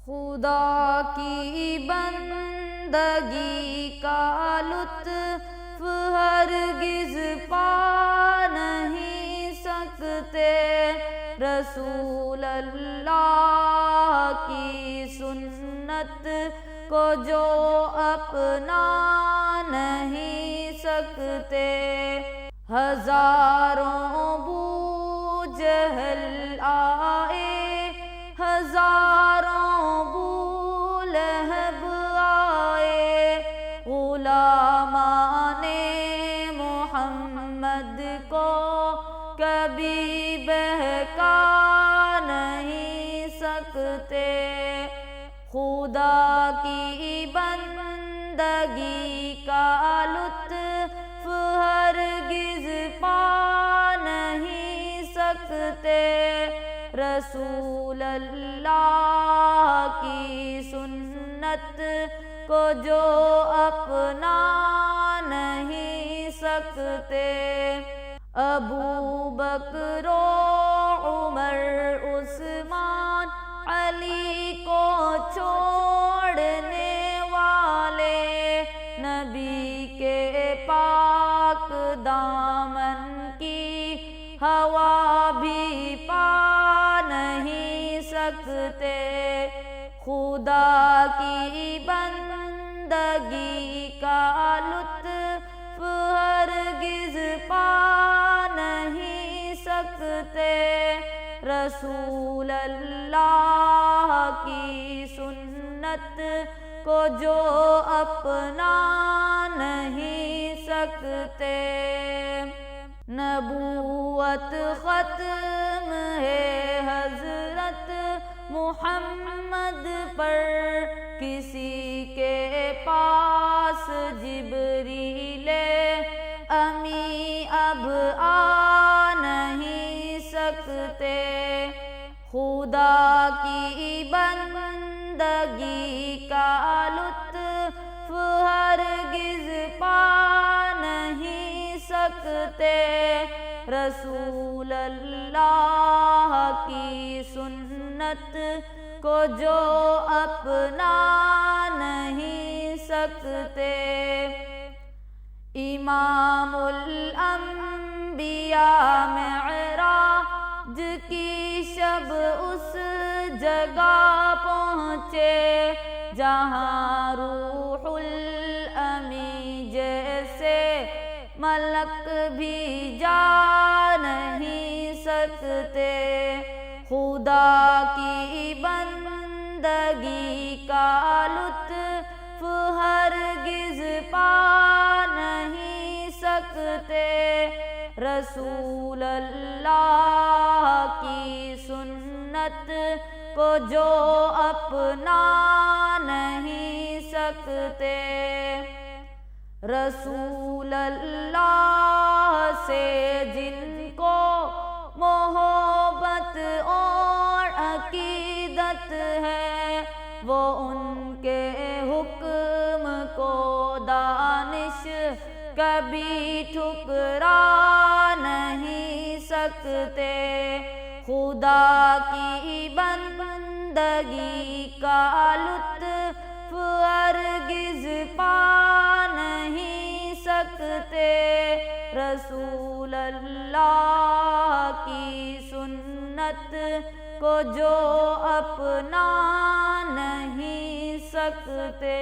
خدا کی بندگی کا لطف ہرگز پا نہیں سکتے، رسول اللہ کی سنت کو جو اپنا نہیں سکتے۔ ہزاروں بو جہل آئے، ہزاروں بو لہب آئے، غلامان محمد کو کبھی بہکا نہیں سکتے۔ خدا کی بندگی کا لطف ہرگز پا نہیں سکتے، رسول اللہ کی سنت کو جو اپنا نہیں سکتے۔ ابو بکر و عمر عثمان علی کو چھوڑنے والے، نبی کے پاک دامن کی ہوا بھی پا نہیں سکتے۔ خدا کی بندگی کا لطف ہرگز پا نہیں سکتے، رسول اللہ کی سنت کو جو اپنا نہیں سکتے۔ نبوت ختم ہے حضرت محمد پر، کسی کے پاس جبریل امی اب آ نہیں سکتے۔ خدا کی بندگی کا لطف ہرگز پا نہیں سکتے، رسول اللہ کی سنت کو جو اپنا نہیں سکتے۔ امام الانبیاء معراج کی شب اس جگہ پہنچے، جہاں روح الامین جیسے ملک بھی جا نہیں سکتے۔ خدا کی بندگی کا لطف ہرگز پا نہیں سکتے، رسول اللہ کی سنت کو جو اپنا نہیں سکتے۔ رسول اللہ سے جن کو محبت اور عقیدت ہے، وہ ان کے حکم کو دانش کبھی ٹھکرا نہیں سکتے۔ خدا کی بندگی کا لطف ہرگز پا نہیں سکتے، رسول اللہ کی سنت کو جو اپنا نہیں سکتے۔